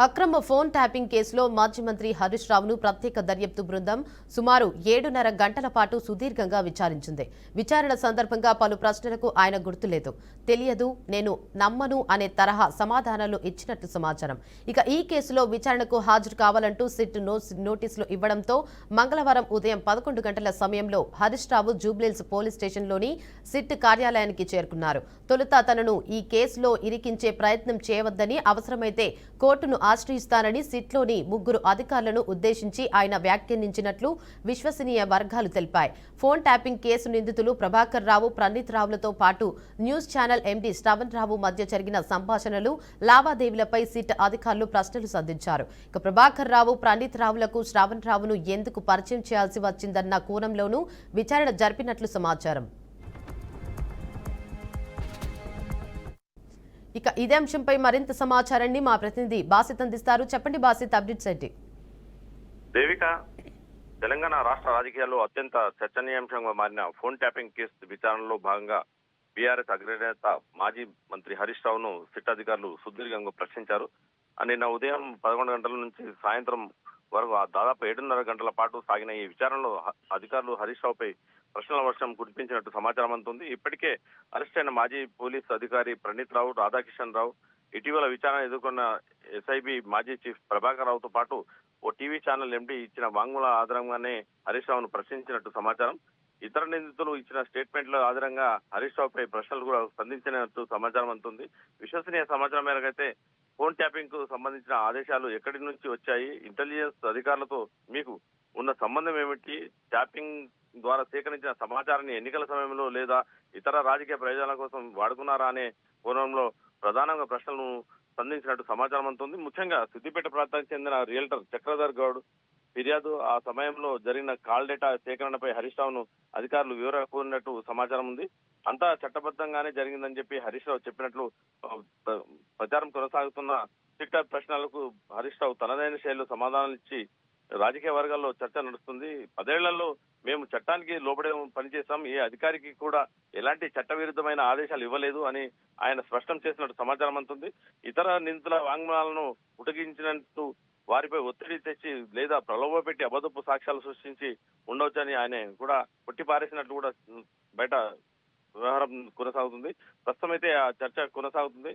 అక్రమ phone tapping కేసులో మాజీ మంత్రి హరీష్ రావును ప్రత్యేక దర్యాప్తు బృందం సుమారు 7.5 గంటల పాటు సుదీర్ఘంగా విచారించింది. విచారణ సందర్భంగా పలు ప్రశ్నలకు ఆయన గుర్తులేదు, తెలియదు, నేను నమ్మను అనే తరహా సమాధానాలు ఇచ్చినట్లు సమాచారం. ఇక ఈ కేసులో విచారణకు హాజరు కావాలంటూ సిట్ నోటీసులు ఇవ్వడంతో మంగళవారం ఉదయం 11 గంటల సమయంలో హరీష్ రావు జూబ్లీహిల్స్ పోలీస్ స్టేషన్లోని సిట్ కార్యాలయానికి చేరుకున్నారు. తొలుత తనను ఈ కేసులో ఇరికించే ప్రయత్నం చేయవద్దని, అవసరమైతే కోర్టును ఆశ్రయిస్తానని సిట్లోని 3 అధికారులను ఉద్దేశించి ఆయన వ్యాఖ్యానించినట్లు విశ్వసనీయ వర్గాలు తెలిపాయి. ఫోన్ ట్యాపింగ్ కేసు నిందితులు ప్రభాకర్ రావు, ప్రణీత్ రావులతో పాటు న్యూస్ ఛానల్ ఎండీ శ్రవణ్ రావు మధ్య జరిగిన సంభాషణలు, లావాదేవీలపై సిట్ అధికారులు ప్రశ్నలు సంధించారు. ఇక ప్రభాకర్ రావు, ప్రణీత్ రావులకు శ్రవణ్ రావును ఎందుకు పరిచయం చేయాల్సి వచ్చిందన్న కోణంలోనూ విచారణ జరిపినట్లు సమాచారం. ఇక ఇదే అంశంపై మరింత సమాచారాన్ని మా ప్రతినిధి బాసిత్ అందిస్తారు. చెప్పండి బాసిత్, అప్డేట్స్ ఏంటి? దేవిక, తెలంగాణ రాష్ట్ర రాజకీయాల్లో అత్యంత చర్చనీయాంశంగా మారిన ఫోన్ ట్యాపింగ్ కేసు విచారణలో భాగంగా బీఆర్ఎస్ అగ్రనేత మాజీ మంత్రి హరీష్ రావును సిట్ అధికారులు సుదీర్ఘంగా ప్రశ్నించారు. నిన్న ఉదయం 11 గంటల నుంచి సాయంత్రం వరకు దాదాపు 7.5 గంటల పాటు సాగిన ఈ విచారణలో అధికారులు హరీష్ రావుపై ప్రశ్నల వర్షం కురిపించినట్టు సమాచారం అందుతుంది. ఇప్పటికే అరెస్ట్ అయిన మాజీ పోలీసు అధికారి ప్రణీత్ రావు, రాధాకిషన్ రావు, ఇటీవల విచారణ ఎదుర్కొన్న ఎస్ఐబి మాజీ చీఫ్ ప్రభాకర్ రావుతో పాటు ఓ టీవీ ఛానల్ ఎండీ ఇచ్చిన వాంగ్మూల ఆధారంగానే హరీష్ రావును ప్రశ్నించినట్టు సమాచారం. ఇతర నిందితులు ఇచ్చిన స్టేట్మెంట్ల ఆధారంగా హరీష్ రావుపై ప్రశ్నలు కూడా స్పందించినట్టు సమాచారం అందుతుంది. విశ్వసనీయ సమాచారం మేరకైతే ఫోన్ ట్యాపింగ్ కు సంబంధించిన ఆదేశాలు ఎక్కడి నుంచి వచ్చాయి, ఇంటెలిజెన్స్ అధికారులతో మీకు ఉన్న సంబంధం ఏమిటి, ట్యాపింగ్ ద్వారా సేకరించిన సమాచారాన్ని ఎన్నికల సమయంలో లేదా ఇతర రాజకీయ ప్రయోజనాల కోసం వాడుకున్నారా అనే కోణంలో ప్రధానంగా ప్రశ్నలను సంధించినట్టు సమాచారం అందుతుంది. ముఖ్యంగా సిద్దిపేట ప్రాంతానికి చెందిన రియల్టర్ చక్రధర్ గౌడ్ ఫిర్యాదు, ఆ సమయంలో జరిగిన కాల్ డేటా సేకరణపై హరీష్ రావును అధికారులు వివరణ కోరినట్టు సమాచారం ఉంది. అంతా చట్టబద్ధంగానే జరిగిందని చెప్పి హరీష్ రావు చెప్పినట్లు ప్రచారం కొనసాగుతున్న సిట్ ప్రశ్నలకు హరీష్ రావు తనదైన శైలిలో సమాధానాలు ఇచ్చి రాజకీయ వర్గాల్లో చర్చ నడుస్తుంది. 10 ఏళ్లలో మేము చట్టానికి లోబడే పనిచేస్తాం, ఏ అధికారికి కూడా ఎలాంటి చట్టవిరుద్ధమైన ఆదేశాలు ఇవ్వలేదు అని ఆయన స్పష్టం చేసినట్టు సమాచారం అందుతుంది. ఇతర నిందితుల వాంగ్మూలాలను ఉటగించినట్టు వారిపై ఒత్తిడి తెచ్చి లేదా ప్రలోభ పెట్టి అబద్ధపు సాక్ష్యాలు సృష్టించి ఉండవచ్చని ఆయన కూడా కొట్టిపారేసినట్లు కూడా బయట వ్యవహారం కొనసాగుతుంది. ప్రస్తుతం అయితే ఆ చర్చ కొనసాగుతుంది.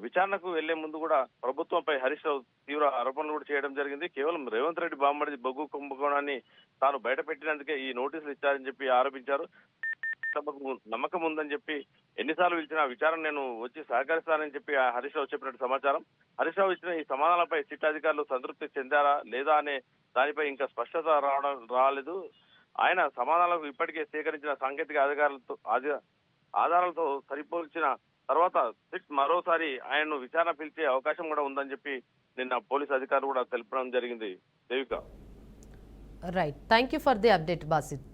విచారణకు వెళ్లే ముందు కూడా ప్రభుత్వంపై హరీష్ రావు తీవ్ర ఆరోపణలు కూడా చేయడం జరిగింది. కేవలం రేవంత్ రెడ్డి బామ్మడి బొగ్గు కుంభకోణాన్ని తాను బయట పెట్టినందుకే ఈ నోటీసులు ఇచ్చారని చెప్పి ఆరోపించారు. నమ్మకం ఉందని చెప్పి ఎన్నిసార్లు పిలిచినా విచారణ నేను వచ్చి సహకరిస్తానని చెప్పి హరీష్ రావు చెప్పినట్టు సమాచారం. హరీష్ రావు ఇచ్చిన ఈ సమాధానాలపై సిట్ అధికారులు సంతృప్తి చెందారా లేదా అనే దానిపై ఇంకా స్పష్టత రాలేదు. ఆయన సమాధానాలకు ఇప్పటికే సేకరించిన సాంకేతిక ఆధారాలతో సరిపోల్చిన తర్వాత సిట్ మరోసారి ఆయన్ను విచారణ పిలిచే అవకాశం కూడా ఉందని చెప్పి నిన్న పోలీసు అధికారులు కూడా తెలపడం జరిగింది. Devika, right, thank you for the update Basit.